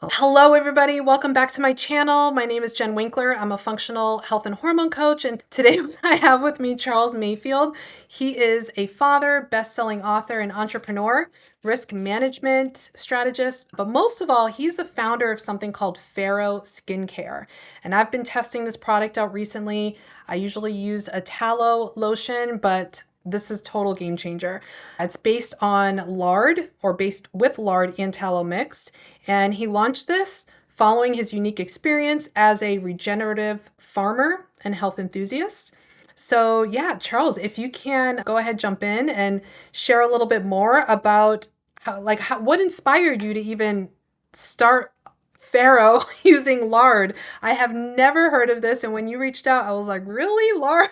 Hello, everybody. Welcome back to my channel. My name is Jen Winkler. I'm a functional health and hormone coach. And today I have with me Charles Mayfield. He is a father, best-selling author, and entrepreneur, risk management strategist. But most of all, he's the founder of something called Farrow Skincare. And I've been testing this product out recently. I usually use a tallow lotion, but this is total game changer. It's based on lard, or based with lard and tallow mixed. And he launched this following his unique experience as a regenerative farmer and health enthusiast. So yeah, Charles, if you can go ahead, jump in and share a little bit more about what inspired you to even start Farrow using lard. I have never heard of this. And when you reached out, I was like, really, lard?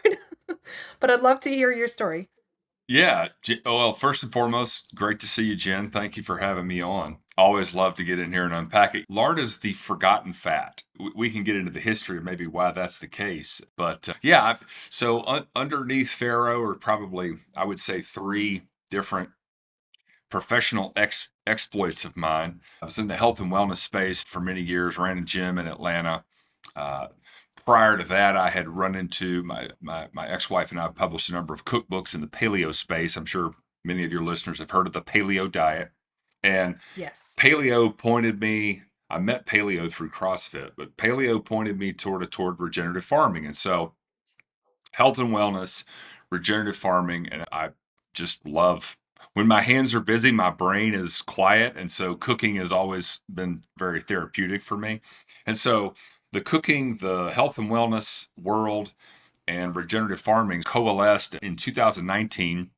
But I'd love to hear your story. Yeah. Well, first and foremost, great to see you, Jen. Thank you for having me on. Always love to get in here and unpack it. Lard is the forgotten fat. We can get into the history of maybe why that's the case. But yeah, underneath Farrow are probably, I would say, three different professional exploits of mine. I was in the health and wellness space for many years, ran a gym in Atlanta. Uh, Prior to that, I had run into my ex-wife, and I published a number of cookbooks in the paleo space. I'm sure many of your listeners have heard of the paleo diet. And Yes. paleo pointed me, I met paleo through CrossFit, but paleo pointed me toward regenerative farming. And so health and wellness, regenerative farming, and I just love when my hands are busy, my brain is quiet. And so cooking has always been very therapeutic for me. And so the cooking, the health and wellness world, and regenerative farming coalesced in 2019.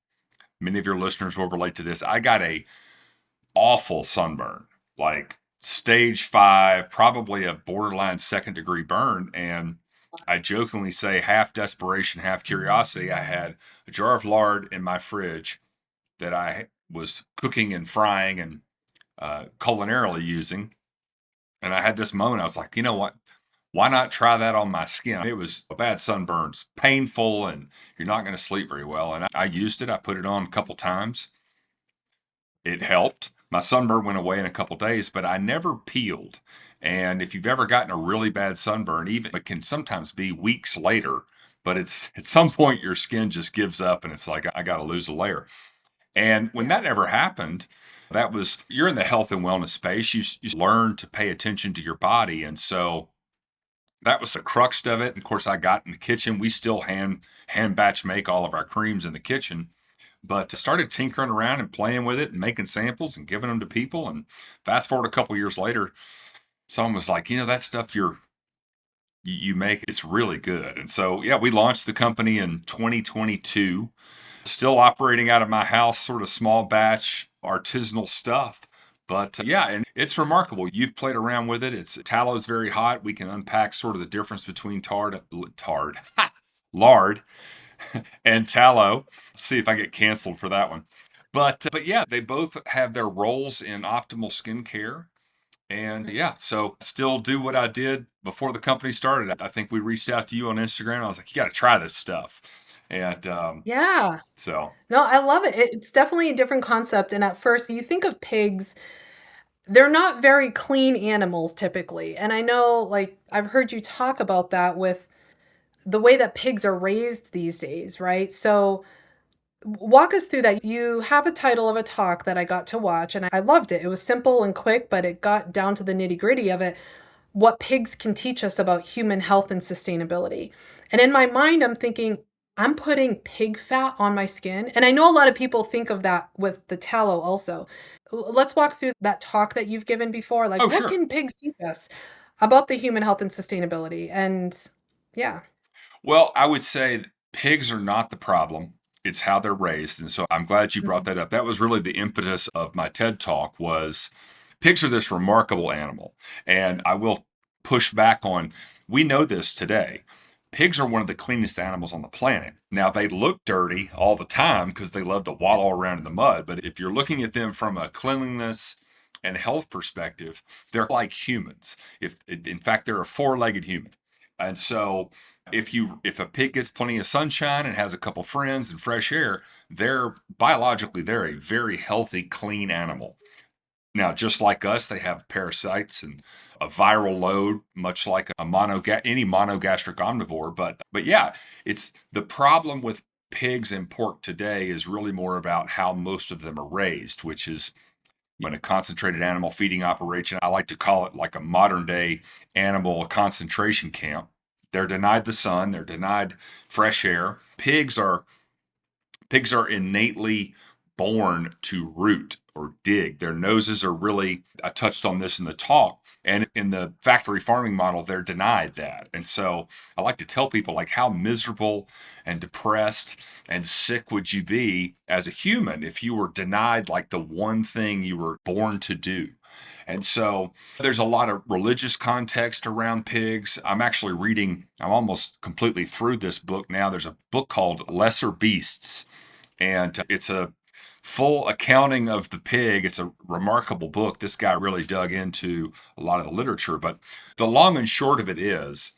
Many of your listeners will relate to this. I got a awful sunburn, like stage 5, probably a borderline second degree burn. And I jokingly say, half desperation, half curiosity, I had a jar of lard in my fridge that I was cooking and frying and culinarily using. And I had this moment. I was like, you know what? Why not try that on my skin? It was a bad sunburns, painful, and you're not going to sleep very well. And I used it. I put it on a couple times. It helped. My sunburn went away in a couple days, but I never peeled. And if you've ever gotten a really bad sunburn, even it can sometimes be weeks later, but it's at some point your skin just gives up and it's like, I got to lose a layer. And when Yeah. that ever happened, that was, you're in the health and wellness space. You learn to pay attention to your body. And so that was the crux of it. And of course, I got in the kitchen. We still hand batch make all of our creams in the kitchen, but I started tinkering around and playing with it and making samples and giving them to people. And fast forward a couple years later, someone was like, that stuff you make, it's really good. And so, yeah, we launched the company in 2022, still operating out of my house, sort of small batch artisanal stuff. But yeah, and it's remarkable. You've played around with it. It's tallow's very hot. We can unpack sort of the difference between lard and tallow. See if I get canceled for that one. But yeah, they both have their roles in optimal skincare. And yeah, so still do what I did before the company started. I think we reached out to you on Instagram. I was like, you got to try this stuff. And Yeah. so, No, I love it. It's definitely a different concept. And at first, you think of pigs, they're not very clean animals typically. And I know, like, I've heard you talk about that with the way that pigs are raised these days, right? So, walk us through that. You have a title of a talk that I got to watch, and I loved it. It was simple and quick, but it got down to the nitty-gritty of it, what pigs can teach us about human health and sustainability. And in my mind, I'm thinking, I'm putting pig fat on my skin. And I know a lot of people think of that with the tallow also. Let's walk through that talk that you've given before. Like, oh, what sure. can pigs teach us about the human health and sustainability? And yeah. Well, I would say pigs are not the problem. It's how they're raised. And so I'm glad you brought Mhm. that up. That was really the impetus of my TED talk was pigs are this remarkable animal. And I will push back on, we know this today. Pigs are one of the cleanest animals on the planet. Now, they look dirty all the time because they love to waddle around in the mud. But if you're looking at them from a cleanliness and health perspective, they're like humans. In fact, they're a four-legged human. And so if a pig gets plenty of sunshine and has a couple friends and fresh air, they're biologically they're a very healthy, clean animal. Now, just like us, they have parasites and a viral load, much like any monogastric omnivore. But yeah, it's the problem with pigs and pork today is really more about how most of them are raised, which is in a concentrated animal feeding operation. I like to call it like a modern day animal concentration camp. They're denied the sun, they're denied fresh air. Pigs are innately born to root or dig. Their noses are really, I touched on this in the talk, and in the factory farming model, they're denied that. And so I like to tell people, like, how miserable and depressed and sick would you be as a human if you were denied like the one thing you were born to do? And so there's a lot of religious context around pigs. I'm almost completely through this book now. There's a book called Lesser Beasts, and it's a full accounting of the pig. It's a remarkable book. This guy really dug into a lot of the literature. But the long and short of it is,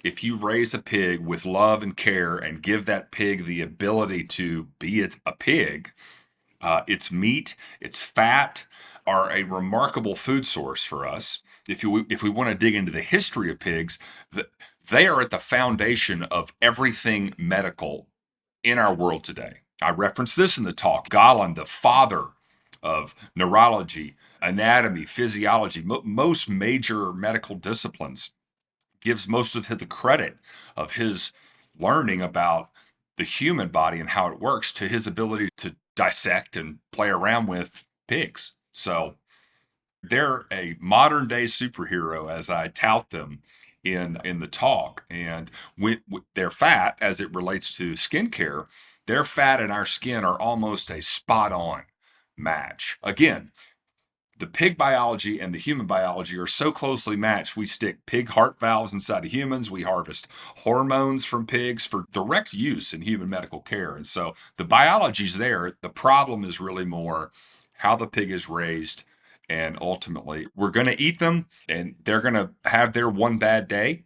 if you raise a pig with love and care and give that pig the ability to be a pig, its meat, its fat are a remarkable food source for us. If we want to dig into the history of pigs, they are at the foundation of everything medical in our world today. I referenced this in the talk. Galen, the father of neurology, anatomy, physiology, most major medical disciplines, gives most of the credit of his learning about the human body and how it works to his ability to dissect and play around with pigs. So they're a modern day superhero, as I tout them in the talk. And with their fat, as it relates to skincare, their fat and our skin are almost a spot on match. Again, the pig biology and the human biology are so closely matched. We stick pig heart valves inside of humans. We harvest hormones from pigs for direct use in human medical care. And so the biology's there. The problem is really more how the pig is raised. And ultimately, we're going to eat them and they're going to have their one bad day.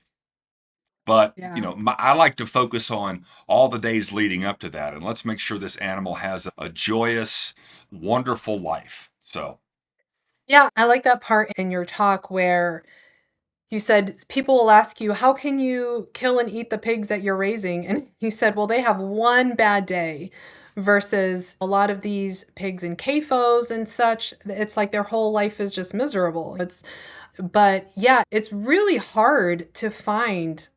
But, Yeah. I like to focus on all the days leading up to that. And let's make sure this animal has a joyous, wonderful life. So, Yeah, I like that part in your talk where you said people will ask you, "How can you kill and eat the pigs that you're raising?" And he said, "Well, they have one bad day," versus a lot of these pigs in CAFOs and such, it's like their whole life is just miserable. But yeah, it's really hard to find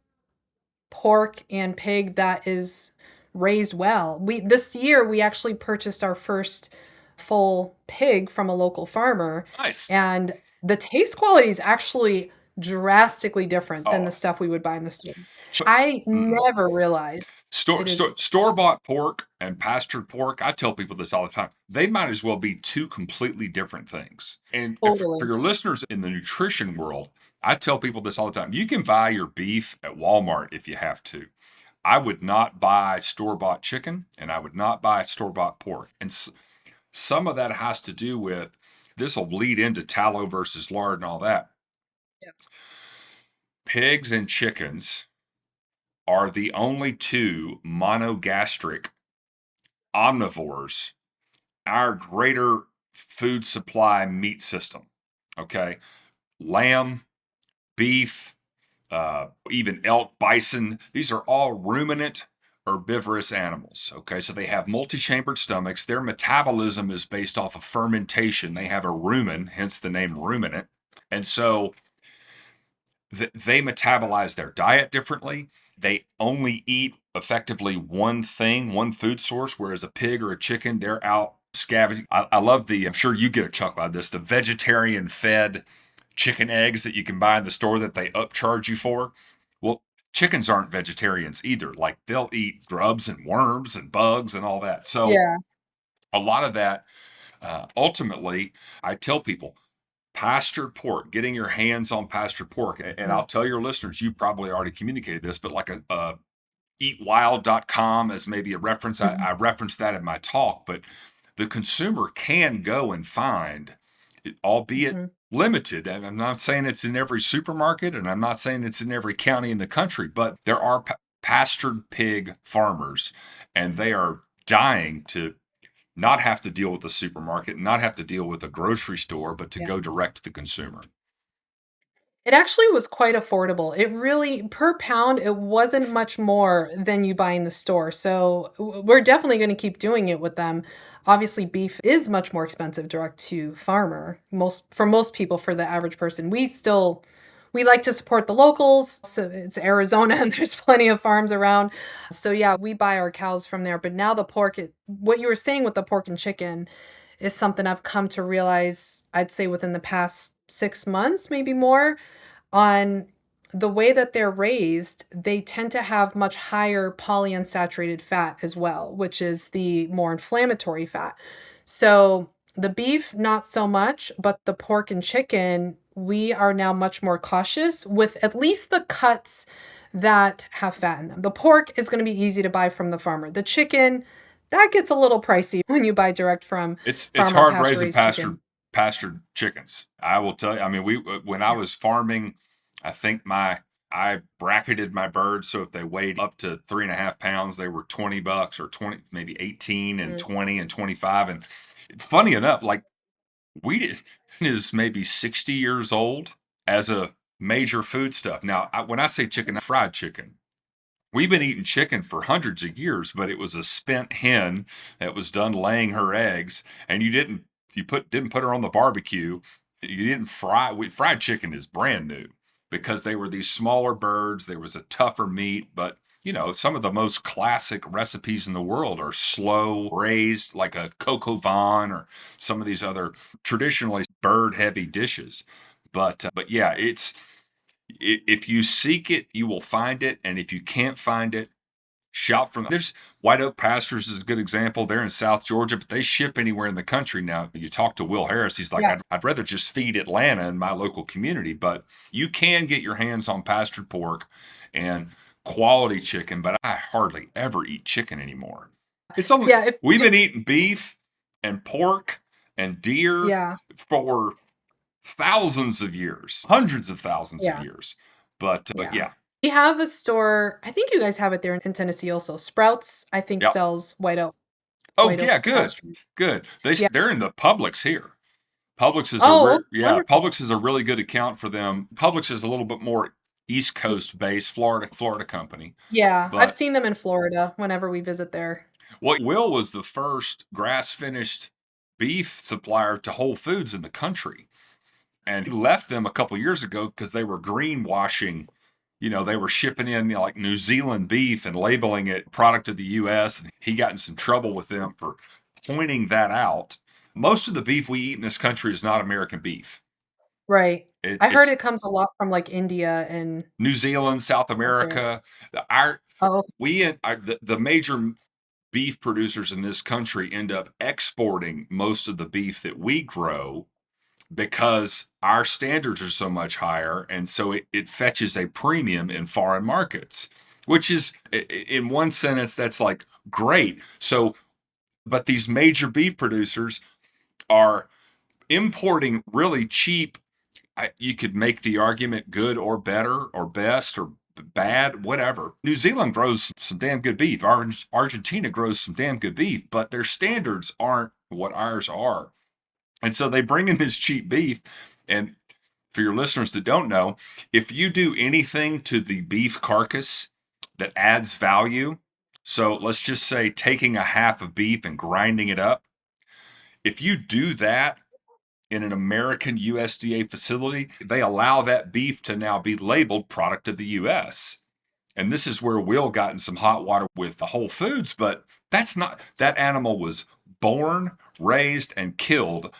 pork and pig that is raised well. This year we actually purchased our first full pig from a local farmer, nice. and the taste quality is actually drastically different than the Oh, stuff we would buy in the store. so, I mhm. never realized it is Store-bought pork and pastured pork, I tell people this all the time, they might as well be two completely different things. And for totally. your listeners in the nutrition world, I tell people this all the time. You can buy your beef at Walmart if you have to. I would not buy store-bought chicken, and I would not buy store-bought pork. And some of that has to do with, this will lead into tallow versus lard and all that. Yeah. Pigs and chickens are the only two monogastric omnivores, our greater food supply meat system. Okay. Lamb, beef, even elk, bison, these are all ruminant herbivorous animals. Okay. So they have multi chambered stomachs. Their metabolism is based off of fermentation. They have a rumen, hence the name ruminant. And so they metabolize their diet differently. They only eat effectively one thing, one food source, whereas a pig or a chicken, they're out scavenging. I love I'm sure you get a chuckle out of this, the vegetarian fed chicken eggs that you can buy in the store that they upcharge you for. Well, chickens aren't vegetarians either. Like, they'll eat grubs and worms and bugs and all that. So Yeah. a lot of that, ultimately, I tell people, pastured pork, getting your hands on pastured pork. And Mm. I'll tell your listeners, you probably already communicated this, but like a eatwild.com as maybe a reference. I Mhm. referenced that in my talk, but the consumer can go and find, albeit Mhm. limited. And I'm not saying it's in every supermarket, and I'm not saying it's in every county in the country, but there are pastured pig farmers, and they are dying to not have to deal with the supermarket, not have to deal with a grocery store, but to Yeah. go direct to the consumer. It actually was quite affordable. It really per pound, it wasn't much more than you buy in the store. So we're definitely going to keep doing it with them. Obviously, beef is much more expensive direct to farmer. Most people, for the average person, we like to support the locals. So it's Arizona and there's plenty of farms around. So yeah, we buy our cows from there. But now the pork, what you were saying with the pork and chicken is something I've come to realize, I'd say within the past 6 months, maybe more, on the way that they're raised, they tend to have much higher polyunsaturated fat as well, which is the more inflammatory fat. So the beef, not so much, but the pork and chicken, we are now much more cautious with at least the cuts that have fat in them. The pork is going to be easy to buy from the farmer. The chicken, that gets a little pricey when you buy direct from It's farmer hard pasture raising raised chicken. pastured chickens. I will tell you. I mean, we when I Yeah. was farming, I think I bracketed my birds so if they weighed up to 3.5 pounds, they were $20 or 20, maybe 18 and Mm. 20 and 25. And funny enough, like wheat is maybe 60 years old as a major foodstuff. Now, when I say chicken, fried chicken. We've been eating chicken for hundreds of years, but it was a spent hen that was done laying her eggs, and didn't put her on the barbecue. You didn't fried chicken is brand new because they were these smaller birds. There was a tougher meat, but some of the most classic recipes in the world are slow raised, like a coq au vin or some of these other traditionally bird heavy dishes. But yeah, if you seek it, you will find it. And if you can't find it, shop from there's White Oak Pastures is a good example. They're in South Georgia, but they ship anywhere in the country. Now, you talk to Will Harris, he's like, Yeah. I'd rather just feed Atlanta and my local community, but you can get your hands on pastured pork and quality chicken, but I hardly ever eat chicken anymore. It's only Yeah. We've been eating beef and pork and deer Yeah. for thousands of years, hundreds of thousands of Yeah. years. But Yeah. yeah, We have a store, I think you guys have it there in Tennessee also. Sprouts, I think, yep. sells Oh white oak yeah, good, pasture. good. Yeah. They're in the Publix here. Oh, wonderful. Publix is a really good account for them. Publix is a little bit more East Y Coast based, Florida company. yeah, I've But seen them in Florida whenever we visit there. Will was the first grass finished beef supplier to Whole Foods in the country. And he left them a couple years ago because they were greenwashing. They were shipping in like New Zealand beef and labeling it product of the U.S. And he got in some trouble with them for pointing that out. Most of the beef we eat in this country is not American beef. Right. I heard It's it comes a lot from, like, India and New Zealand, South up there. America. Our Oh, we our, the major beef producers in this country end up exporting most of the beef that we grow because our standards are so much higher. And so it fetches a premium in foreign markets, which is, in one sentence, that's like great. So, but these major beef producers are importing really cheap. You could make the argument good or better or best or bad, whatever. New Zealand grows some damn good beef. Argentina grows some damn good beef, but their standards aren't what ours are. And so they bring in this cheap beef. And for your listeners that don't know, if you do anything to the beef carcass that adds value, so let's just say taking a half of beef and grinding it up, if you do that in an American USDA facility, they allow that beef to now be labeled product of the US. And this is where Will got in some hot water with the Whole Foods, but that animal was born, raised, and killed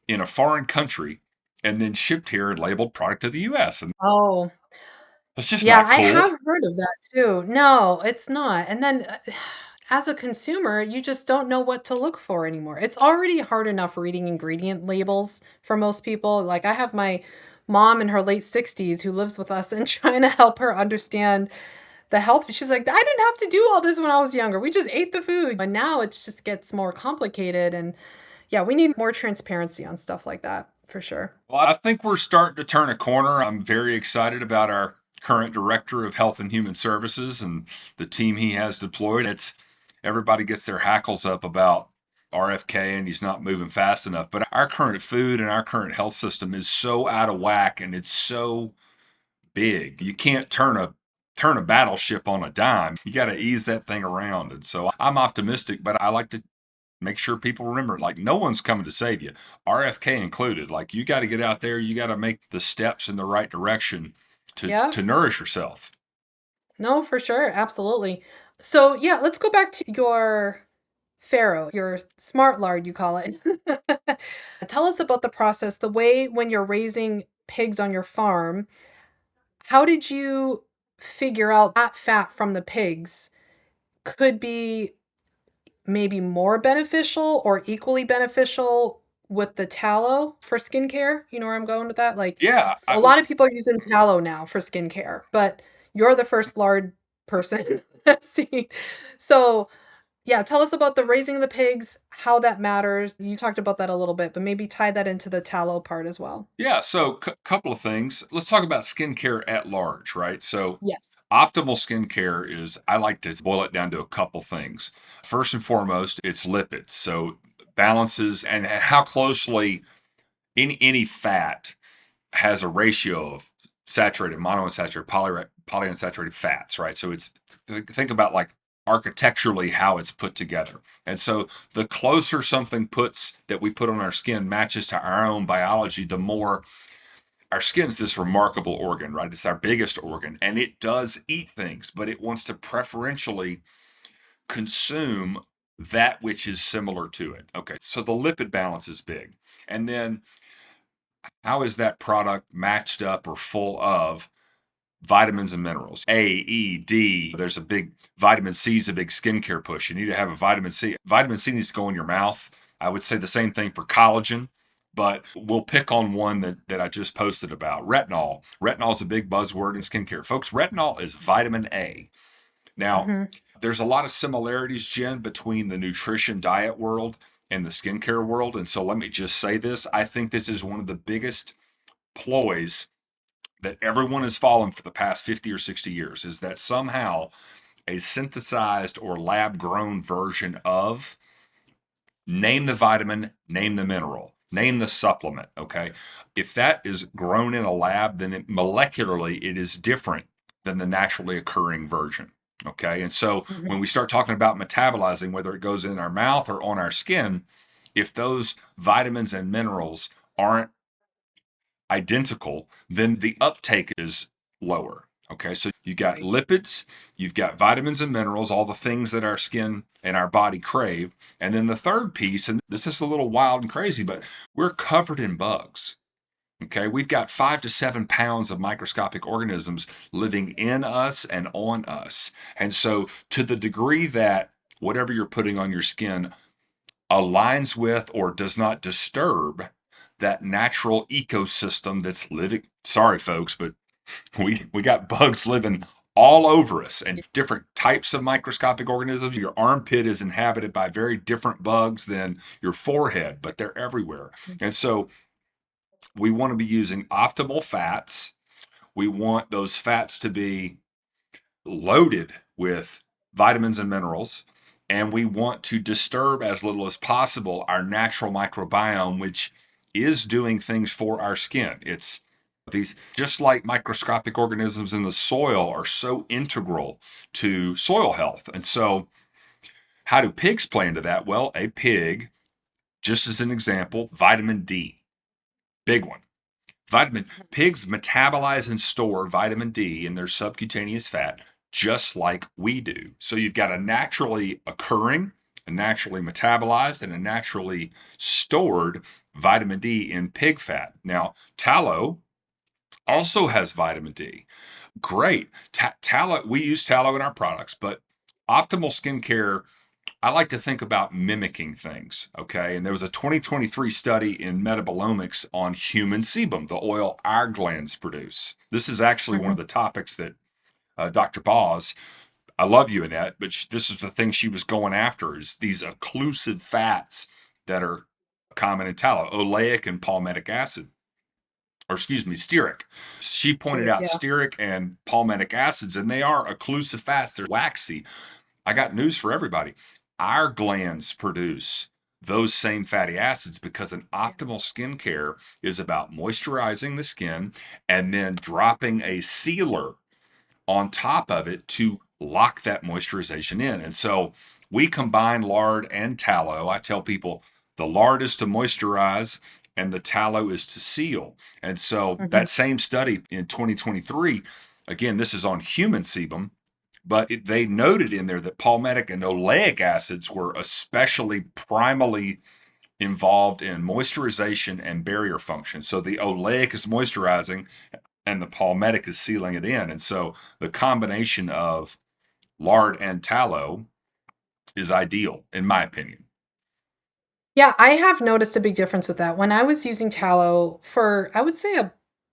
in a foreign country and then shipped here and labeled product of the US. And oh. that's just Yeah, not I have cool. heard of that too. No, it's not. And then, as a consumer, you just don't know what to look for anymore. It's already hard enough reading ingredient labels for most people. Like, I have my mom in her late 60s who lives with us and trying to help her understand the health. She's like, I didn't have to do all this when I was younger. We just ate the food. But now it just gets more complicated. And yeah, we need more transparency on stuff like that for sure. Well, I think we're starting to turn a corner. I'm very excited about our current director of Health and Human Services and the team he has deployed. It's Everybody gets their hackles up about RFK and he's not moving fast enough. But our current food and our current health system is so out of whack and it's so big. You can't turn a battleship on a dime. You got to ease that thing around. And so I'm optimistic, but I like to make sure people remember, like, no one's coming to save you, RFK included. Like, you got to get out there, you got to make the steps in the right direction Yeah. to nourish yourself. No, for sure. Absolutely. So, yeah, let's go back to your Farrow, your smart lard, you call it. Tell us about the process, the way when you're raising pigs on your farm. How did you figure out that fat from the pigs could be maybe more beneficial or equally beneficial with the tallow for skincare? You know where I'm going with that? Like, Yeah, a lot of people are using tallow now for skincare, but you're the first lard person I've seen. So, yeah, tell us about the raising of the pigs, how that matters. You talked about that a little bit, but maybe tie that into the tallow part as well. yeah. So, couple of things. Let's talk about skincare at large, right? So, Yes. optimal skincare is, I like to boil it down to a couple things. First and foremost, it's lipids. So, balances and how closely any fat has a ratio of saturated, monounsaturated, polyunsaturated fats, right? So it's, think about like architecturally how it's put together. And so the closer something puts that we put on our skin matches to our own biology, the more. Our skin's this remarkable organ, right? It's our biggest organ, and it does eat things, but it wants to preferentially consume that which is similar to it. Okay, so the lipid balance is big. And then how is that product matched up or full of vitamins and minerals? A, E, D. There's a big vitamin C is a big skincare push. You need to have a vitamin C. Vitamin C needs to go in your mouth. I would say the same thing for collagen, but we'll pick on one that I just posted about retinol. Retinol is a big buzzword in skincare. Folks, retinol is vitamin A. Now, Hmm. there's a lot of similarities, Jen, between the nutrition diet world and the skincare world. And so let me just say this. I think this is one of the biggest ploys that everyone has fallen for the past 50 or 60 years, is that somehow a synthesized or lab grown version of, name the vitamin, name the mineral, name the supplement. Okay. If that is grown in a lab, then molecularly it is different than the naturally occurring version. Okay. And so Hmm. when we start talking about metabolizing, whether it goes in our mouth or on our skin, if those vitamins and minerals aren't identical, then the uptake is lower. Okay, so you got Right. lipids, you've got vitamins and minerals, all the things that our skin and our body crave. And then the third piece, and this is a little wild and crazy, but we're covered in bugs. Okay, we've got 5 to 7 pounds of microscopic organisms living in us and on us. And so, to the degree that whatever you're putting on your skin aligns with or does not disturb that natural ecosystem that's living. Sorry, folks, but we got bugs living all over us and different types of microscopic organisms. Your armpit is inhabited by very different bugs than your forehead, but they're everywhere. And so we want to be using optimal fats. We want those fats to be loaded with vitamins and minerals, and we want to disturb as little as possible our natural microbiome, which is doing things for our skin. It's these, just like microscopic organisms in the soil are so integral to soil health. And so, how do pigs play into that? Well, a pig, just as an example, vitamin D, big one. Vitamin Pigs metabolize and store vitamin D in their subcutaneous fat just like we do. So you've got a naturally occurring, a naturally metabolized, and a naturally stored vitamin D in pig fat. Now, tallow also has vitamin D. Great. Tallow, we use tallow in our products, but optimal skincare, I like to think about mimicking things, okay? And there was a 2023 study in metabolomics on human sebum, the oil our glands produce. This is actually one of Hmm. the topics that Dr. Boz, I love you, Annette, but this is the thing she was going after, is these occlusive fats that are common in tallow, oleic and palmitic acid, or excuse me, stearic. She pointed out Yeah. stearic and palmitic acids, and they are occlusive fats. They're waxy. I got news for everybody. Our glands produce those same fatty acids, because an optimal skincare is about moisturizing the skin and then dropping a sealer on top of it to lock that moisturization in. And so we combine lard and tallow. I tell people the lard is to moisturize and the tallow is to seal. And so Mhm. that same study in 2023, again, this is on human sebum, but they noted in there that palmitic and oleic acids were especially primally involved in moisturization and barrier function. So the oleic is moisturizing and the palmitic is sealing it in. And so the combination of lard and tallow is ideal, in my opinion. Yeah, I have noticed a big difference with that. When I was using tallow for, I would say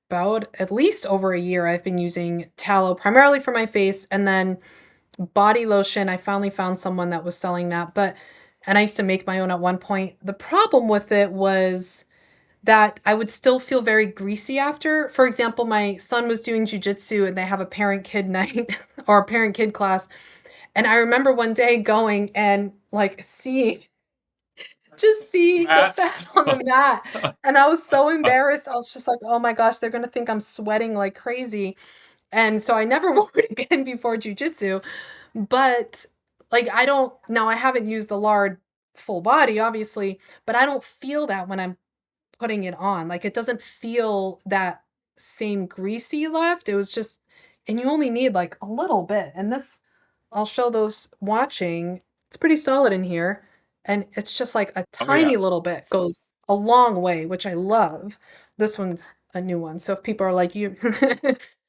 about at least over a year, I've been using tallow primarily for my face and then body lotion. I finally found someone that was selling that, and I used to make my own at one point. The problem with it was that I would still feel very greasy after. For example, my son was doing jujitsu and they have a parent kid night or a parent kid class. And I remember one day going and like seeing the That's fat on the mat, and I was so embarrassed. I was just like, "Oh my gosh, they're gonna think I'm sweating like crazy." And so I never wore it again before jujitsu, but, like, I don't now I haven't used the lard full body, obviously, but I don't feel that when I'm putting it on, like, it doesn't feel that same greasy left, it was just and you only need, like, a little bit, and this I'll show those watching, it's pretty solid in here, and it's just, like, a oh yeah, tiny little bit goes a long way, which I love. This one's a new one, so if people are like, "You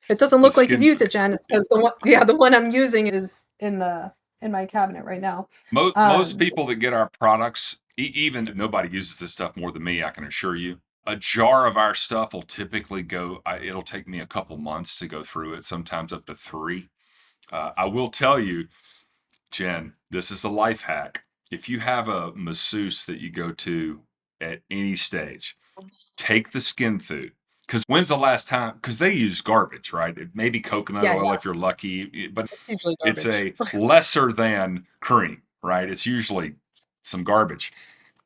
it doesn't the look like you've skin. used it, Jen," it's 'cause the one yeah, the one I'm using is in my cabinet right now. Most Um, people that get our products, even if nobody uses this stuff more than me, I can assure you. A jar of our stuff will typically it'll take me a couple months to go through it, sometimes up to three. I will tell you, Jen, this is a life hack. If you have a masseuse that you go to at any stage, take the skin food. Because when's the last time? Because they use garbage, right? It may be coconut yeah, oil yeah, if you're lucky, but it's usually it's garbage. a lesser than cream, right? It's usually some garbage.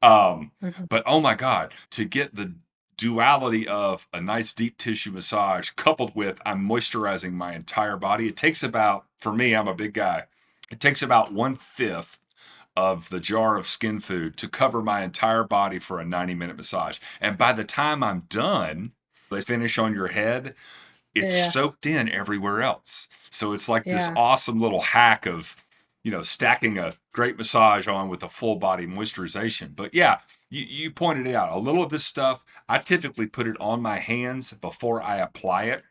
Mhm. But oh my God, to get the duality of a nice deep tissue massage coupled with I'm moisturizing my entire body, it takes about, for me, I'm a big guy, it takes about 1/5 of the jar of skin food to cover my entire body for a 90-minute massage. And by the time I'm done, they finish on your head, it's Yeah, soaked in everywhere else. So it's like this yeah. awesome little hack of, stacking a great massage on with a full body moisturization. But yeah, you pointed it out. A little of this stuff, I typically put it on my hands before I apply it.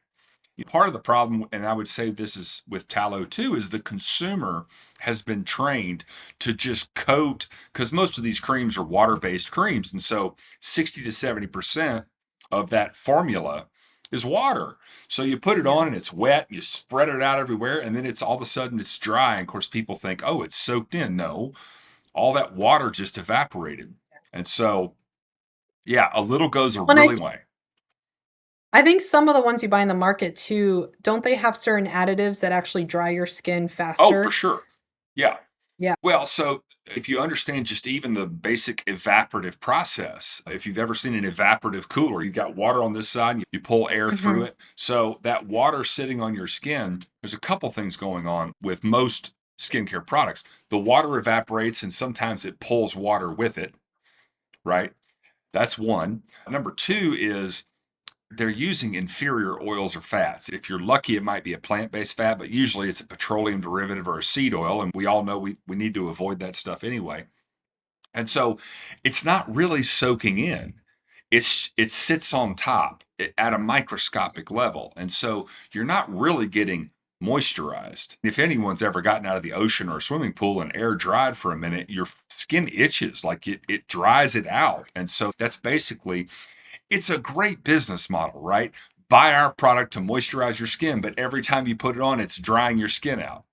Part of the problem, and I would say this is with tallow too, is the consumer has been trained to just coat, because most of these creams are water-based creams. And so 60 to 70% of that formula is water. So you put it Yeah. on and it's wet, you spread it out everywhere, and then it's all of a sudden it's dry. And of course, people think, oh, it's soaked in. No, all that water just evaporated. And so, yeah, a little goes a When really way. I think some of the ones you buy in the market too, don't they have certain additives that actually dry your skin Oh, for faster? sure. Yeah. Yeah. Well, so if you understand just even the basic evaporative process, if you've ever seen an evaporative cooler, you've got water on this side, and you pull air through Mhm. it. So that water sitting on your skin, there's a couple things going on with most skincare products. The water evaporates and sometimes it pulls water with it, right? That's one. Number two is they're using inferior oils or fats. If you're lucky, it might be a plant based fat, but usually it's a petroleum derivative or a seed oil. And we all know we need to avoid that stuff anyway. And so it's not really soaking in. It sits on top at a microscopic level. And so you're not really getting moisturized. If anyone's ever gotten out of the ocean or a swimming pool and air dried for a minute, your skin itches, like it dries it out. And so that's basically, it's a great business model, right? Buy our product to moisturize your skin, but every time you put it on, it's drying your skin out.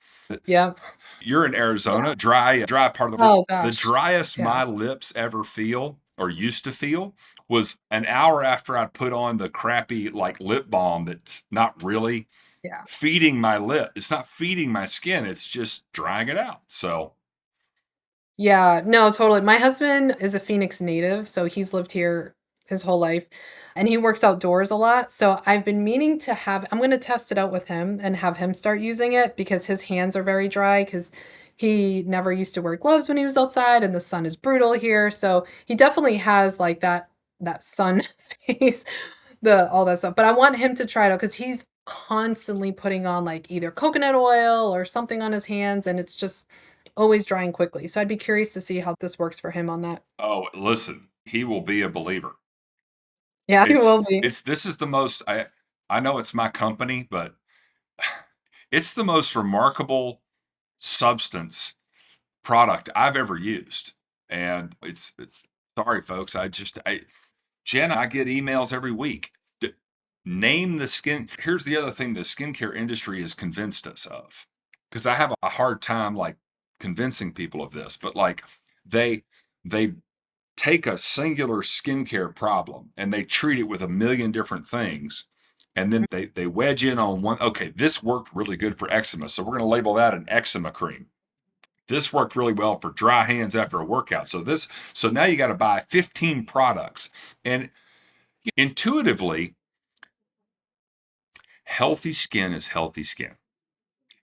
Yep. You're in Yeah. Arizona, dry part of the world. Oh The gosh. driest Yeah. my lips ever feel or used to feel was an hour after I put on the crappy like lip balm that's not really Yeah. feeding my lip. It's not feeding my skin, it's just drying it out. So Yeah, no, totally. My husband is a Phoenix native, so he's lived here his whole life and he works outdoors a lot. So I've been meaning to have I'm going to test it out with him and have him start using it because his hands are very dry cuz he never used to wear gloves when he was outside and the sun is brutal here. So he definitely has like that sun face, the all that stuff. But I want him to try it out cuz he's constantly putting on like either coconut oil or something on his hands and it's just always drying quickly, so I'd be curious to see how this works for him on that. Oh, listen, he will be a believer. Yeah, he It's will be. it's this is the most I know it's my company, but it's the most remarkable substance product I've ever used. And it's sorry folks, Jen, I get emails every week. Name the skin. Here's the other thing the skincare industry has convinced us of. Because I have a hard time like convincing people of this, but like they they take a singular skincare problem and they treat it with a million different things. And then they wedge in on one. Okay, this worked really good for eczema. So we're going to label that an eczema cream. This worked really well for dry hands after a workout. So now you got to buy 15 products. And intuitively, healthy skin is healthy skin.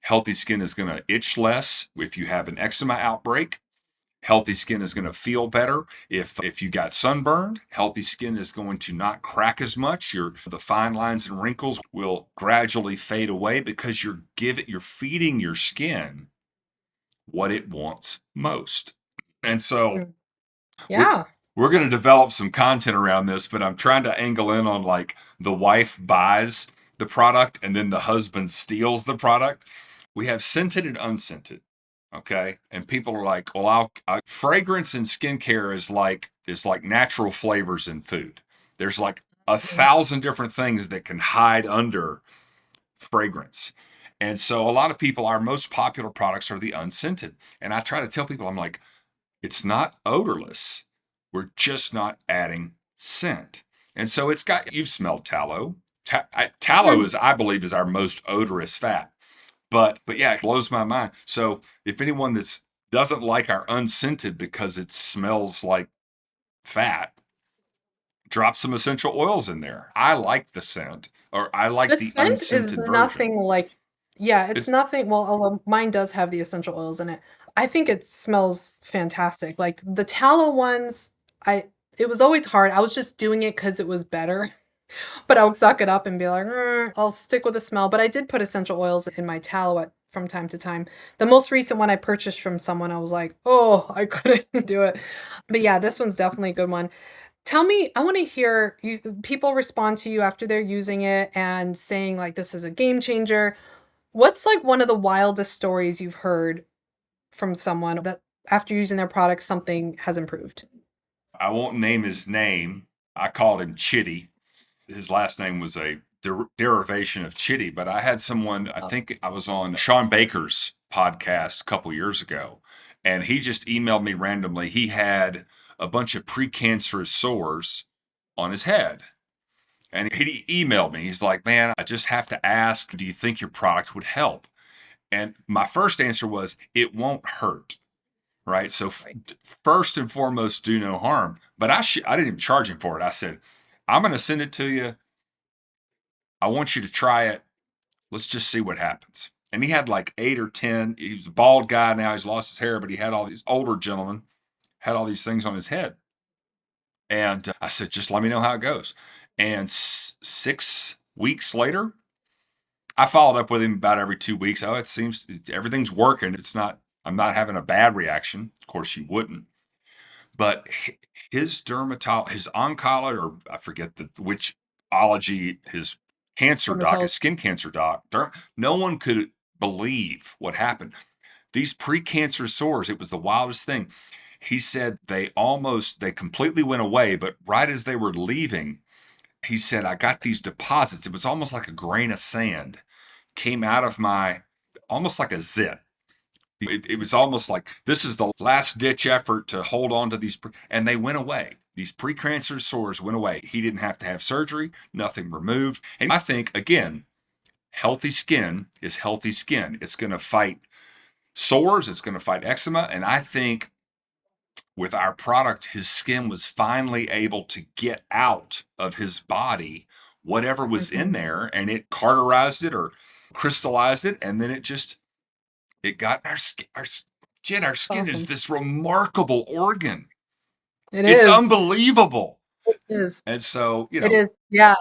Healthy skin is going to itch less if you have an eczema outbreak. Healthy skin is going to feel better if you got sunburned. Healthy skin is going to not crack as much. The fine lines and wrinkles will gradually fade away because you're feeding your skin what it wants most. And so Mm. we're Yeah. we're going to develop some content around this, but I'm trying to angle in on like the wife buys the product and then the husband steals the product. We have scented and unscented. Okay. And people are like, well, fragrance in skincare is like natural flavors in food. There's like a Mhm. thousand different things that can hide under fragrance. And so a lot of people, our most popular products are the unscented. And I try to tell people, I'm like, it's not odorless. We're just not adding scent. And so you've smelled tallow. Tallow Mhm. is, I believe, is our most odorous fat. But yeah, it blows my mind. So if anyone that doesn't like our unscented because it smells like fat, drop some essential oils in there. I like the scent, or I The like the scent is unscented version. nothing like yeah, it's It's nothing well, although mine does have the essential oils in it. I think it smells fantastic. Like, the tallow ones, I it was always hard. I was just doing it because it was better. But I would suck it up and be like, I'll stick with the smell." But I did put essential oils in my tallow from time to time. The most recent one I purchased from someone, I was like, "Oh, I couldn't do it." But yeah, this one's definitely a good one. Tell me, I wanna hear you people respond to you after they're using it and saying, like, "This is a game changer." What's, like, one of the wildest stories you've heard from someone that after using their product, something has improved? I won't name his name. I called him Chitty. His last name was a derivation of Chitty, but I had someone, I Oh, think I was on Sean Baker's podcast a couple years ago, and he just emailed me randomly. He had a bunch of precancerous sores on his head. And he emailed me. He's like, man, I just have to ask, do you think your product would help? And my first answer was, it won't hurt. Right. So, right. first and foremost, do no harm. But I didn't even charge him for it. I said, I'm going to send it to you. I want you to try it. Let's just see what happens. And he had like 8 or 10. He was a bald guy now. He's lost his hair, but he had all these older gentlemen, had all these things on his head. And I said, just let me know how it goes. And 6 weeks later, I followed up with him about every 2 weeks. Oh, it seems everything's working. I'm not having a bad reaction. Of course, you wouldn't. But his oncologist, or I forget which ology, his cancer doc, his Dermatologist. skin cancer doc, no one could believe what happened. These precancerous sores, it was the wildest thing. He said they completely went away, but right as they were leaving, he said, I got these deposits. It was almost like a grain of sand came out of almost like a zit. It was almost like this is the last ditch effort to hold on to these, and they went away. These precancerous sores went away. He didn't have to have surgery, nothing removed. And I think, again, healthy skin is healthy skin. It's going to fight sores, it's going to fight eczema. And I think with our product, his skin was finally able to get out of his body whatever was in Mhm. there, and it cauterized it or crystallized it, and then it got our skin. Our skin is Awesome. this remarkable organ. It It's is. unbelievable. It is. And so, It is. Yeah.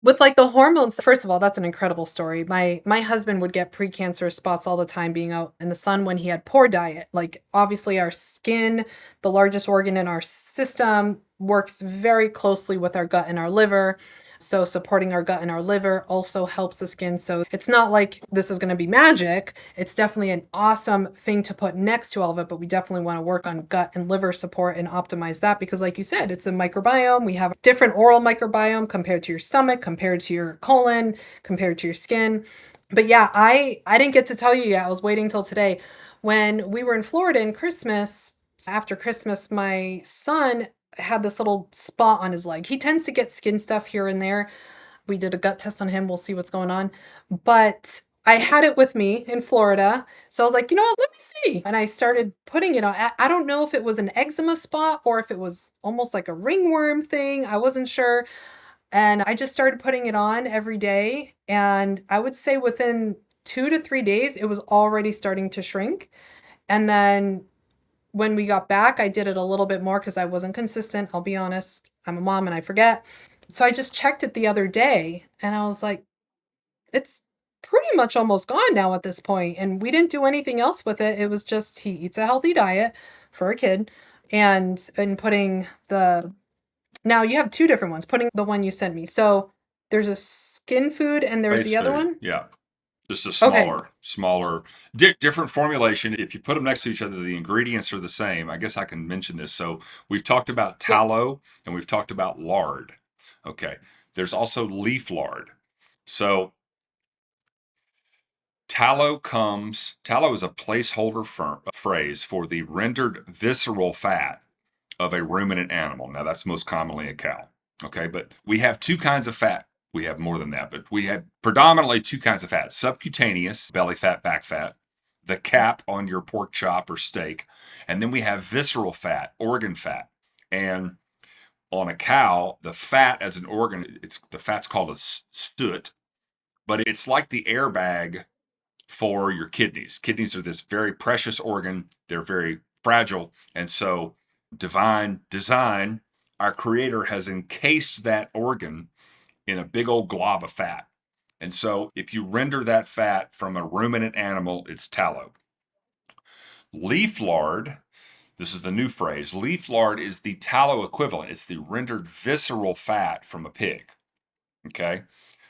With, like, the hormones, first of all, that's an incredible story. My husband would get precancerous spots all the time being out in the sun when he had poor diet. Like, obviously, our skin, the largest organ in our system, works very closely with our gut and our liver. So supporting our gut and our liver also helps the skin. So it's not like this is going to be magic. It's definitely an awesome thing to put next to all of it, but we definitely want to work on gut and liver support and optimize that because, like you said, it's a microbiome. We have a different oral microbiome compared to your stomach, compared to your colon, compared to your skin. But yeah, I didn't get to tell you yet. I was waiting till today. When we were in Florida in Christmas, after Christmas, my son had this little spot on his leg. He tends to get skin stuff here and there. We did a gut test on him. We'll see what's going on. But I had it with me in Florida. So I was like, you know what? Let me see. And I started putting it on. I don't know if it was an eczema spot or if it was almost like a ringworm thing. I wasn't sure. And I just started putting it on every day. And I would say within 2 to 3 days, it was already starting to shrink. And then when we got back, I did it a little bit more because I wasn't consistent. I'll be honest. I'm a mom and I forget. So I just checked it the other day and I was like, it's pretty much almost gone now at this point. And we didn't do anything else with it. It was just he eats a healthy diet for a kid and putting the now you have two different ones, putting the one you sent me. So there's a skin food and there's face the other food. one. Yeah. Just a Okay. smaller, different formulation. If you put them next to each other, the ingredients are the same. I guess I can mention this. So we've talked about Yep. tallow and we've talked about lard. Okay. There's also leaf lard. So tallow is a placeholder phrase for the rendered visceral fat of a ruminant animal. Now, that's most commonly a cow. Okay. But we have two kinds of fat. We have more than that, but we have predominantly two kinds of fat: subcutaneous, belly fat, back fat, the cap on your pork chop or steak. And then we have visceral fat, organ fat. And on a cow, the fat as an organ, the fat's called a soot, but it's like the airbag for your kidneys. Kidneys are this very precious organ. They're very fragile. And so, divine design, our creator has encased that organ in a big old glob of fat. And so, if you render that fat from a ruminant animal, it's tallow. Leaf lard, this is the new phrase. Leaf lard is the tallow equivalent. It's the rendered visceral fat from a pig. Okay.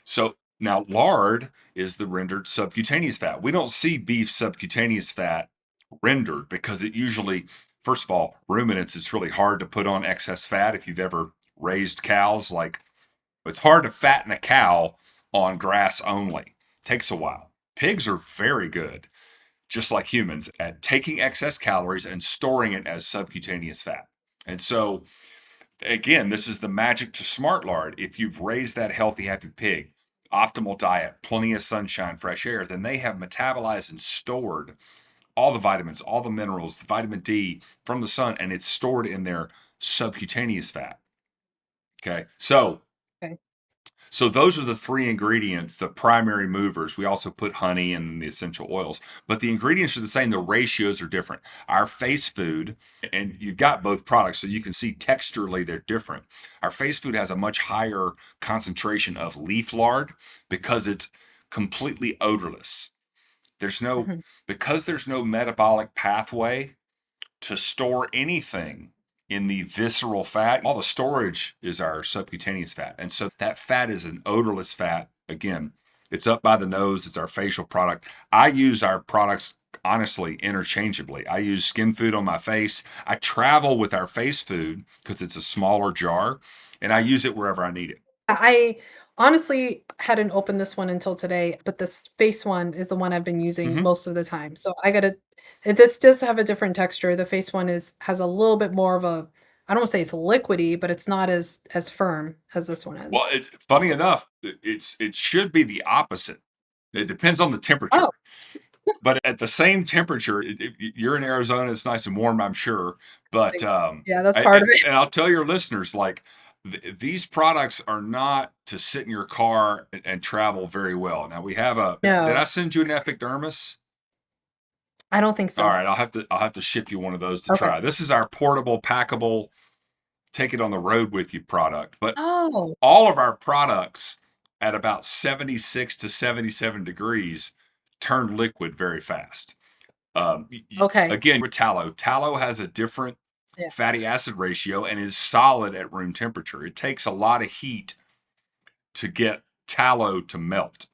So now lard is the rendered subcutaneous fat. We don't see beef subcutaneous fat rendered because it usually, first of all, ruminants, it's really hard to put on excess fat. If you've ever raised cows, like it's hard to fatten a cow on grass only. It takes a while. Pigs are very good, just like humans, at taking excess calories and storing it as subcutaneous fat. And so again, this is the magic to smart lard. If you've raised that healthy, happy pig, optimal diet, plenty of sunshine, fresh air, then they have metabolized and stored all the vitamins, all the minerals, the vitamin D from the sun, and it's stored in their subcutaneous fat. Okay. Okay. So those are the three ingredients, the primary movers. We also put honey and the essential oils, but the ingredients are the same. The ratios are different. Our face food, and you've got both products, so you can see texturally they're different. Our face food has a much higher concentration of leaf lard because it's completely odorless. There's no, Mhm. because there's no metabolic pathway to store anything in the visceral fat. All the storage is our subcutaneous fat. And so that fat is an odorless fat. Again, it's up by the nose, it's our facial product. I use our products honestly interchangeably. I use skin food on my face. I travel with our face food because it's a smaller jar and I use it wherever I need it. I honestly hadn't opened this one until today, but this face one is the one I've been using Mm-hmm. most of the time. So I gotta this does have a different texture. The face one has a little bit more of a I don't want to say it's liquidy, but it's not as firm as this one Well, is. it's So funny enough, it should be the opposite. It depends on the temperature. oh, but at the same temperature, you're in Arizona, it's nice and warm, I'm sure. But Yeah, that's part of it. and I'll tell your listeners, like these products are not to sit in your car and travel very well. Now we have a. Did I No, send you an epidermis? I don't think All so. right, I'll have to ship you one of those to Okay. try. This is our portable, packable, take it on the road with you product. But Oh, all of our products at about 76 to 77 degrees turn liquid very fast. okay. Again, with tallow, tallow has a different Yeah. fatty acid ratio and is solid at room temperature. It takes a lot of heat to get tallow to melt.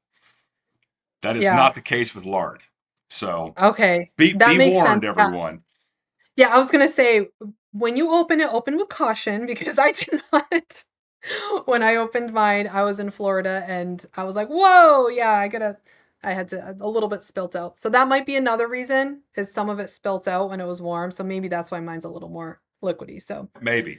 That is Yeah. not the case with lard. So Okay. be That makes sense. warned, Yeah. everyone. Yeah, I was gonna say, when you open it, open with caution because I did not. When I opened mine, I was in Florida and I was like, "Whoa, yeah, I had to a little bit spilt out." So that might be another reason, is some of it spilt out when it was warm, so maybe that's why mine's a little more liquidy, so Maybe.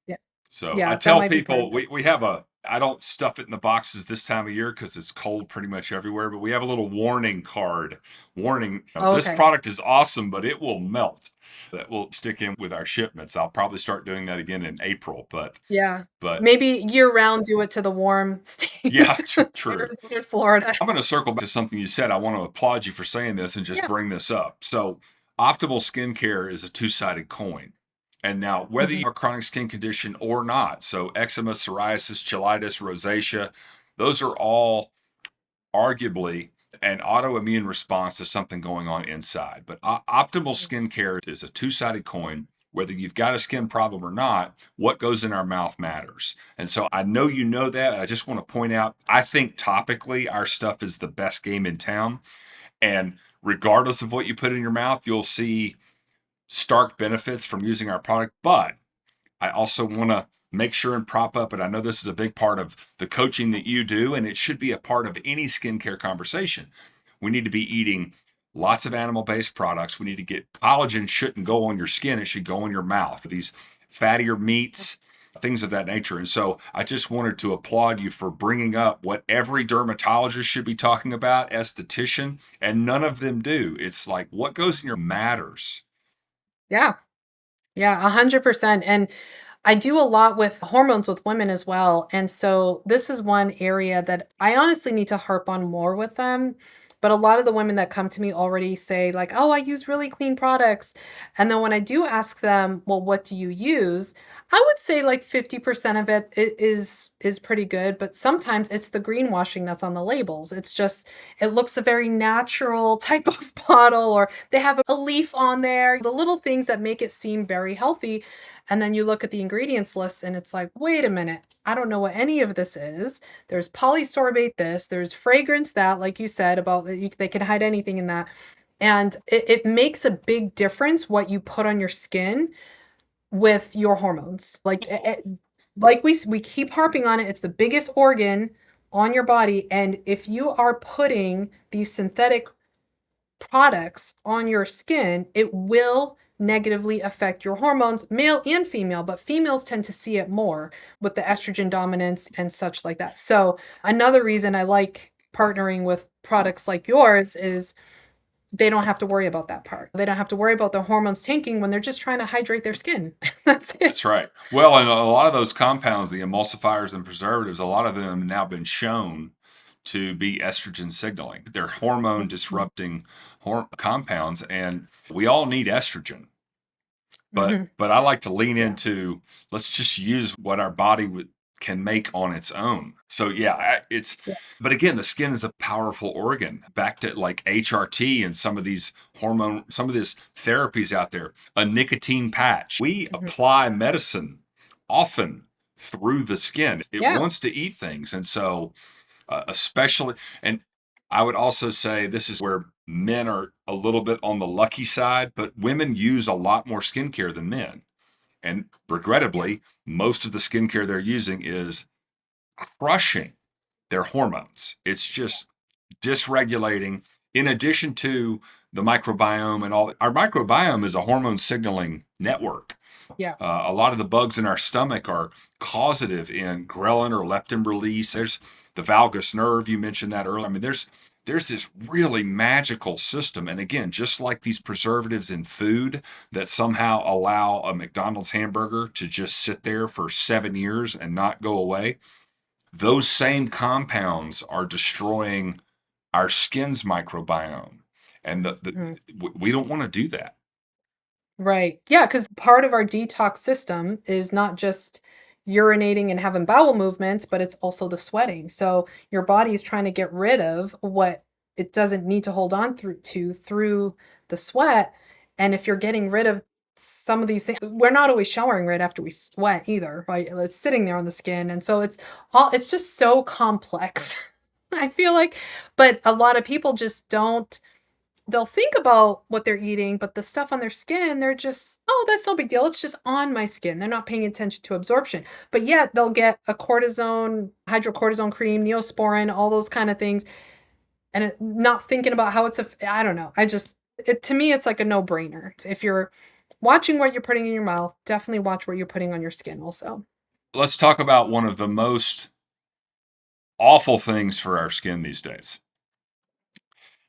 yeah. So I Yeah, that tell might be part of people it. we have I don't stuff it in the boxes this time of year because it's cold pretty much everywhere, but we have a little warning card. Warning, this Okay. product is awesome, but it will melt. That will stick in with our shipments. I'll probably start doing that again in April, Yeah. but Maybe year round do it to the warm yeah, states true. here in Florida. I'm going to circle back to something you said. I want to applaud you for saying this and just Yeah. bring this up. So, optimal skincare is a two-sided coin. And now, whether you Mhm. have a chronic skin condition or not, so eczema, psoriasis, cheilitis, rosacea, those are all arguably an autoimmune response to something going on inside. But optimal skincare is a two-sided coin. Whether you've got a skin problem or not, what goes in our mouth matters. And so I know you know that. I just want to point out, I think topically, our stuff is the best game in town. And regardless of what you put in your mouth, you'll see stark benefits from using our product. But I also want to make sure and prop up, and I know this is a big part of the coaching that you do, and it should be a part of any skincare conversation. We need to be eating lots of animal based products. We need to get collagen, shouldn't go on your skin, it should go in your mouth. These fattier meats, things of that nature. And so I just wanted to applaud you for bringing up what every dermatologist should be talking about, esthetician, and none of them do. It's like what goes in your matters. Yeah. Yeah, 100%, and I do a lot with hormones with women as well, and so this is one area that I honestly need to harp on more with them, but a lot of the women that come to me already say like, "Oh, I use really clean products," and then when I do ask them, "Well, what do you use?" I would say like 50% of it is pretty good, but sometimes it's the greenwashing that's on the labels. It's just it looks a very natural type of bottle, or they have a leaf on there, the little things that make it seem very healthy. And then you look at the ingredients list and it's like, wait a minute, I don't know what any of this is. There's polysorbate this, there's fragrance that, like you said, about that they can hide anything in that. And it makes a big difference what you put on your skin with your hormones. Like we keep harping on it, it's the biggest organ on your body. And if you are putting these synthetic products on your skin, it will negatively affect your hormones, male and female, but females tend to see it more with the estrogen dominance and such like that. So, another reason I like partnering with products like yours is they don't have to worry about that part. They don't have to worry about the hormones tanking when they're just trying to hydrate their skin. That's it. That's right. Well, and a lot of those compounds, the emulsifiers and preservatives, a lot of them have now been shown to be estrogen signaling. They're hormone Mhm. disrupting compounds, and we all need estrogen. But Mhm. I like to lean Yeah. into let's just use what our body can make on its own. So yeah, it's Yeah. but again, the skin is a powerful organ. Back to like HRT and some of these some of these therapies out there, a nicotine patch. We Mhm. apply medicine often through the skin. It Yeah. wants to eat things, and so especially. And I would also say this is where men are a little bit on the lucky side, but women use a lot more skincare than men. And Yeah. regrettably, most of the skincare they're using is crushing their hormones. It's just dysregulating, in addition to the microbiome and all. Our microbiome is a hormone signaling network. Yeah. A lot of the bugs in our stomach are causative in ghrelin or leptin release. There's the valgus nerve, you mentioned that earlier. I mean, there's there's this really magical system. And again, just like these preservatives in food that somehow allow a McDonald's hamburger to just sit there for 7 years and not go away, those same compounds are destroying our skin's microbiome. And we don't want to do that. Right. Yeah, because part of our detox system is not just urinating and having bowel movements, but it's also the sweating. So your body is trying to get rid of what it doesn't need to hold on through the sweat. And if you're getting rid of some of these things, we're not always showering right after we sweat either, right? It's sitting there on the skin. And so it's just so complex. I feel like, but a lot of people just don't. They'll think about what they're eating, but the stuff on their skin, they're just, "Oh, that's no big deal. It's just on my skin." They're not paying attention to absorption. But yet they'll get a cortisone, hydrocortisone cream, Neosporin, all those kind of things, and not thinking about how I don't know. To me, it's like a no-brainer. If you're watching what you're putting in your mouth, definitely watch what you're putting on your skin also. Let's talk about one of the most awful things for our skin these days.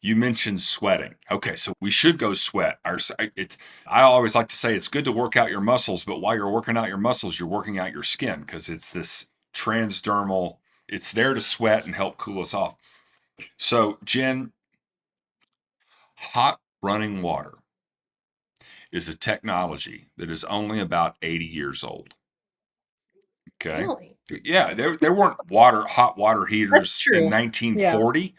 You mentioned sweating. Okay, so we should go sweat. I always like to say it's good to work out your muscles, but while you're working out your muscles, you're working out your skin because it's this transdermal, it's there to sweat and help cool us off. So, Jen, hot running water is a technology that is only about 80 years old. Okay. Really? Yeah, there weren't hot water That's heaters in true. Yeah, 1940.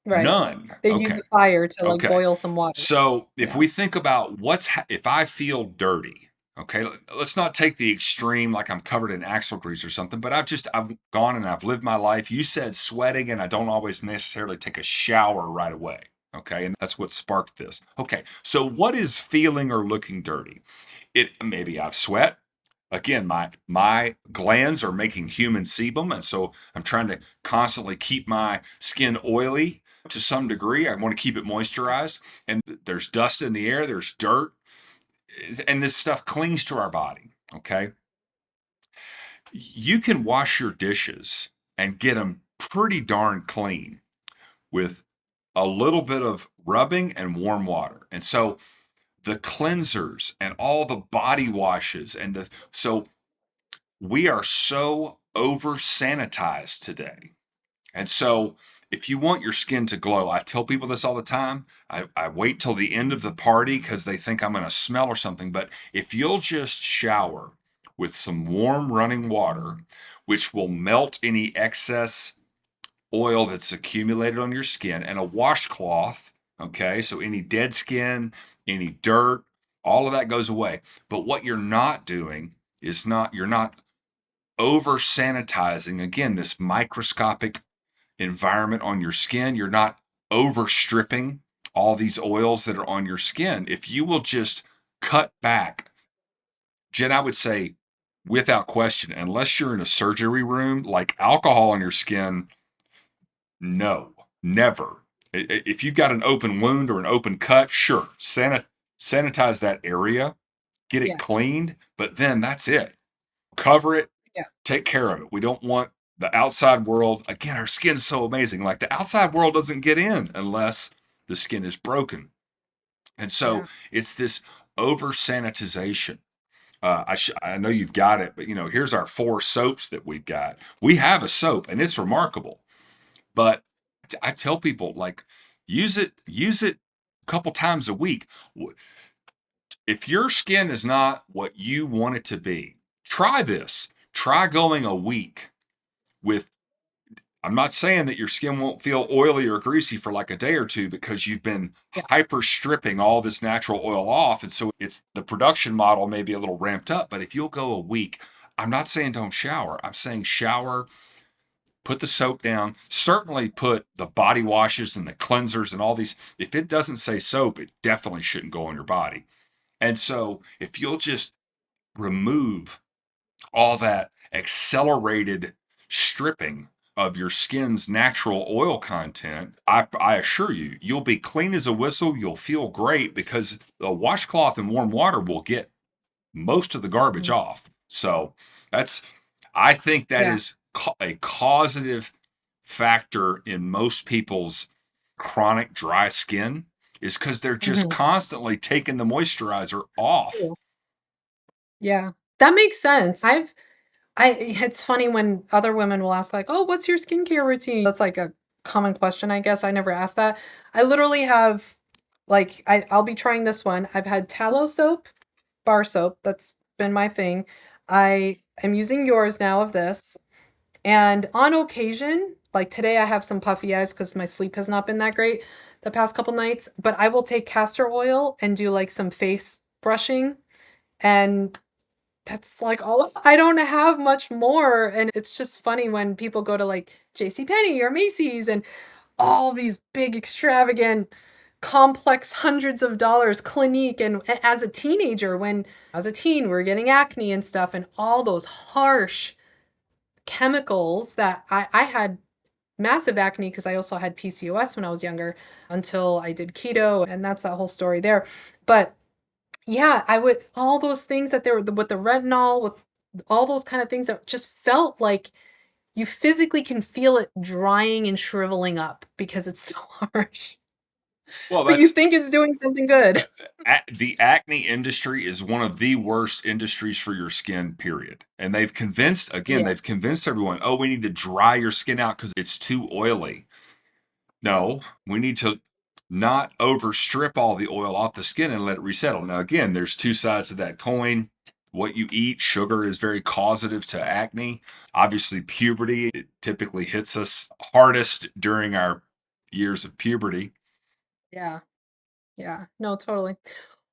right. None. They use Okay. a fire to, like, Okay. boil some water. So if Yeah. we think about if I feel dirty, okay, let's not take the extreme like I'm covered in axle grease or something, but I've gone and I've lived my life. You said sweating, and I don't always necessarily take a shower right away. Okay, and that's what sparked this. Okay, so what is feeling or looking dirty? Maybe I've sweat. Again, my glands are making human sebum, and so I'm trying to constantly keep my skin oily to some degree. I want to keep it moisturized, and there's dust in the air, there's dirt, and this stuff clings to our body. Okay, you can wash your dishes and get them pretty darn clean with a little bit of rubbing and warm water. And so the cleansers and all the body washes so we are so over sanitized today. And so, if you want your skin to glow, I tell people this all the time. I wait till the end of the party because they think I'm going to smell or something. But if you'll just shower with some warm running water, which will melt any excess oil that's accumulated on your skin, and a washcloth, okay, so any dead skin, any dirt, all of that goes away. But what you're not doing is you're not over sanitizing, again, this microscopic environment on your skin. You're not over stripping all these oils that are on your skin. If you will just cut back, Jen, I would say without question, unless you're in a surgery room, like alcohol on your skin, no, never. If you've got an open wound or an open cut, sure, sanitize that area, get it Yeah, cleaned, but then that's it. Cover it, yeah, take care of it. We don't want the outside world. Again, our skin's so amazing. Like the outside world doesn't get in unless the skin is broken. And so yeah. it's this over sanitization. I know you've got it, but here's our 4 soaps that we've got. We have a soap, and it's remarkable. But I tell people like use it a couple times a week. If your skin is not what you want it to be, try this. Try going a week with I'm not saying that your skin won't feel oily or greasy for like a day or two because you've been Yeah. hyper stripping all this natural oil off. And so it's the production model may be a little ramped up, but if you'll go a week, I'm not saying don't shower. I'm saying shower, put the soap down, certainly put the body washes and the cleansers and all these. If it doesn't say soap, it definitely shouldn't go on your body. And so if you'll just remove all that accelerated stripping of your skin's natural oil content, I assure you, you'll be clean as a whistle. You'll feel great because the washcloth and warm water will get most of the garbage Mhm. off. So that's, I think that Yeah. is a causative factor in most people's chronic dry skin is because they're just Mhm. constantly taking the moisturizer off. True. Yeah. That makes sense. It's funny when other women will ask like, "Oh, what's your skincare routine?" That's like a common question, I guess. I never asked that. I literally have like I'll be trying this one. I've had tallow soap, bar soap. That's been my thing. I am using yours now of this. And on occasion, like today I have some puffy eyes because my sleep has not been that great the past couple nights, but I will take castor oil and do like some face brushing, and that's like I don't have much more. And it's just funny when people go to like JCPenney or Macy's and all these big extravagant complex hundreds of dollars Clinique. And as a teenager, when I was a teen, we were getting acne and stuff, and all those harsh chemicals that I had massive acne because I also had PCOS when I was younger until I did keto, and that's that whole story there. But yeah, I would all those things that there were with the retinol, with all those kind of things that just felt like you physically can feel it drying and shriveling up because it's so harsh. Well, But you that's think it's doing something good. the acne industry is one of the worst industries for your skin, period. And Yeah, they've convinced everyone, oh, we need to dry your skin out because it's too oily. No, we need to not overstrip all the oil off the skin and let it resettle. Now, again, there's two sides to that coin. What you eat, sugar is very causative to acne. Obviously, puberty, it typically hits us hardest during our years of puberty. yeah, yeah. No, totally.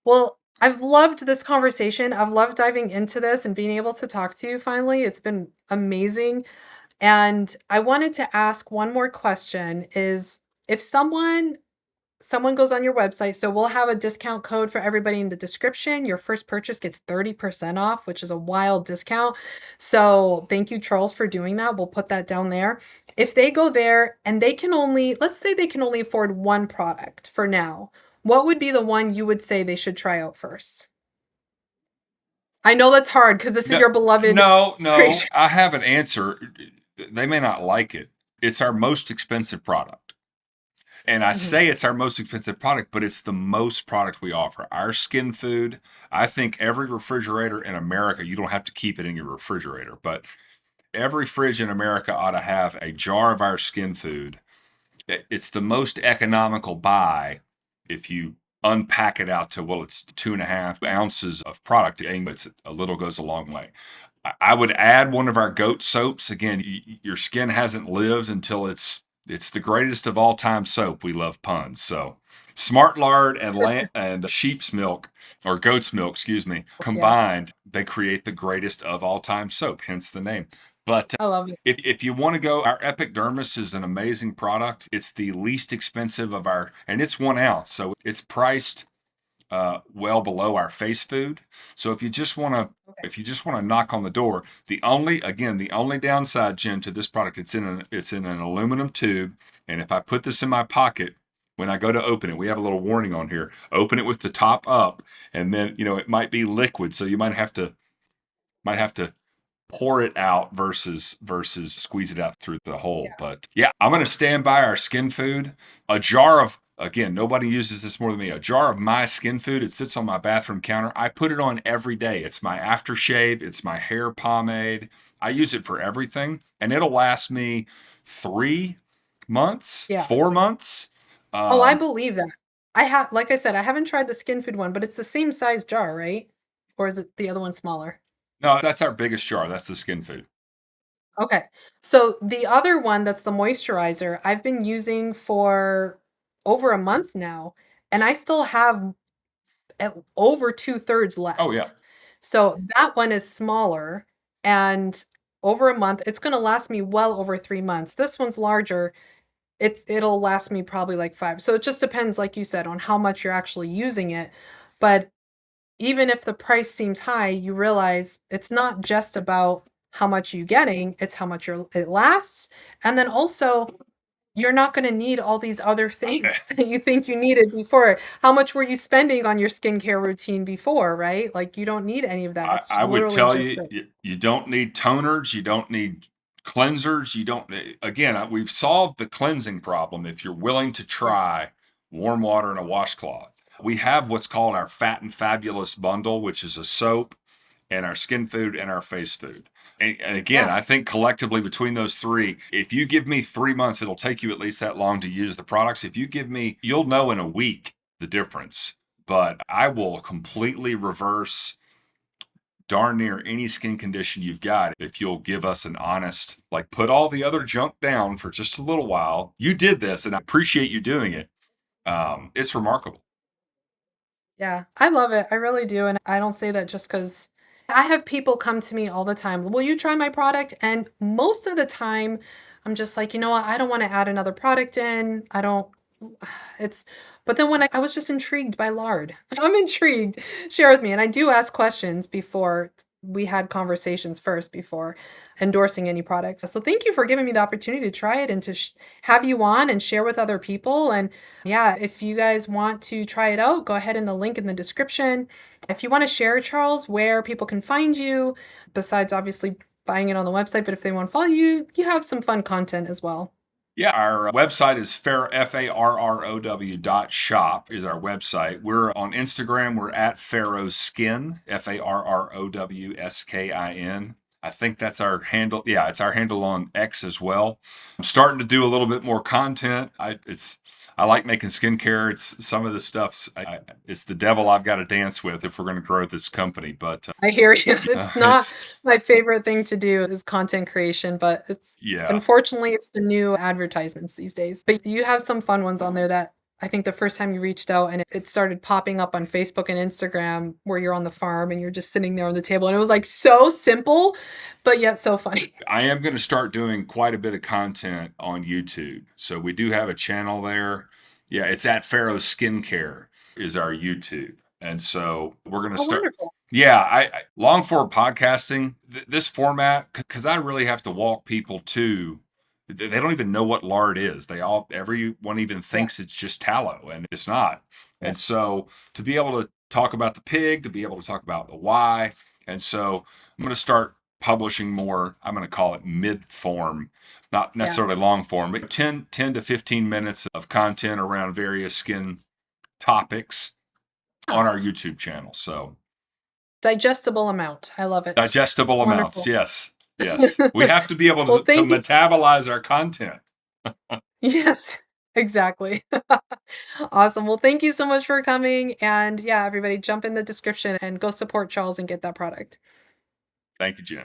Well, I've loved this conversation. I've loved diving into this and being able to talk to you finally. It's been amazing. And I wanted to ask one more question is if someone goes on your website, so we'll have a discount code for everybody in the description. Your first purchase gets 30% off, which is a wild discount. So thank you, Charles, for doing that. We'll put that down there. If they go there and they can only, let's say they can only afford one product for now, what would be the one you would say they should try out first? I know that's hard because this is No, your beloved no, creation. I have an answer. They may not like it. It's our most expensive product. And I Mhm. say it's our most expensive product, but it's the most product we offer. Our skin food, I think every refrigerator in America, you don't have to keep it in your refrigerator, but every fridge in America ought to have a jar of our skin food. It's the most economical buy if you unpack it out to, well, it's 2.5 ounces of product, and it's a little goes a long way. I would add one of our goat soaps. Again, your skin hasn't lived until it's the greatest of all time soap. We love puns. So smart lard and sheep's milk or goat's milk, excuse me, Yeah, combined, they create the greatest of all time soap, hence the name. But I love it. if you want to go, our Epidermis is an amazing product. It's the least expensive of our, and it's 1 ounce. So it's priced well below our face food. So Okay. if you just want to knock on the door, the only downside, Jen, to this product, it's in an aluminum tube, and if I put this in my pocket when I go to open it, we have a little warning on here. Open it with the top up, and then it might be liquid, so you might have to pour it out versus squeeze it out through the hole. Yeah. But yeah, I'm going to stand by our skin food. A jar of, again, nobody uses this more than me. A jar of my skin food. It sits on my bathroom counter. I put it on every day. It's my aftershave. It's my hair pomade. I use it for everything, and it'll last me 3 months, Yeah. 4 months. Oh, I Um, believe that. Like I said, I haven't tried the skin food one, but it's the same size jar, right? Or is it the other one smaller? no, that's our biggest jar. That's the skin food. Okay. So the other one that's the moisturizer, I've been using for over a month now, and I still have over two-thirds Oh yeah. left. So that one is smaller and over a month. It's going to last me well over 3 months. This one's larger. It'll last me probably like five. So it just depends, like you said, on how much you're actually using it. But even if the price seems high, you realize it's not just about how much you're getting, it's how much it lasts. And then also, you're not going to need all these other things that you think you needed before. How much were you spending on your skincare routine before, right? Like you don't need any of that. It's I would literally tell just you, this. you don't need toners, you don't need Cleansers, you don't, again, we've solved the cleansing problem if you're willing to try warm water and a washcloth. We have what's called our Fat and Fabulous bundle, which is a soap and our skin food and our face food. And again, Yeah. I think collectively between those three, if you give me 3 months, it'll take you at least that long to use the products. If you give me, you'll know in a week the difference. But I will completely reverse darn near any skin condition you've got if you'll give us an honest, like, put all the other junk down for just a little while. You did this, and I appreciate you doing it. It's remarkable. Yeah, I love it. I really do. And I don't say that just because I have people come to me all the time. Will you try my product? And most of the time, I'm just like, you know what? I don't want to add another product in. I don't, it's, but then when I was just intrigued by lard, I'm intrigued. Share with me. And I do ask questions before we had conversations first before endorsing any products. So thank you for giving me the opportunity to try it and to have you on and share with other people. And yeah, if you guys want to try it out, go ahead in the link in the description. If you want to share, Charles, where people can find you, besides obviously buying it on the website, but if they want to follow you, you have some fun content as well. Yeah, our website is Farrow.shop is our website. We're on Instagram. We're at Farrow Skin, Farrowskin. I think that's our handle. Yeah, it's our handle on X as well. I'm starting to do a little bit more content. I like making skincare. It's some of the stuff's it's the devil I've got to dance with if we're going to grow this company. But I hear you. It's not it's my favorite thing to do is content creation, but it's yeah. unfortunately it's the new advertisements these days. But you have some fun ones on there that I think the first time you reached out and it started popping up on Facebook and Instagram where you're on the farm and you're just sitting there on the table and it was like so simple, but yet so funny. I am going to start doing quite a bit of content on YouTube. So we do have a channel there. Yeah, it's at Farrow Skincare is our YouTube. And so we're going to Oh, start. wonderful. Yeah, I long form podcasting, this format, because I really have to walk people to. They don't even know what lard is. Everyone even Yeah, thinks it's just tallow, and it's not. yeah, And so to be able to talk about the pig, to be able to talk about the why, and so I'm going to start publishing more. I'm going to call it mid form, not yeah. necessarily long form, but 10 to 15 minutes of content around various skin topics Ah, on our YouTube channel. So digestible amount. I love it. digestible amounts. Wonderful. Yes. Yes. We have to be able Well, to thank you. metabolize our content. Yes, exactly. Awesome. Well, thank you so much for coming. And yeah, everybody jump in the description and go support Charles and get that product. Thank you, Jen.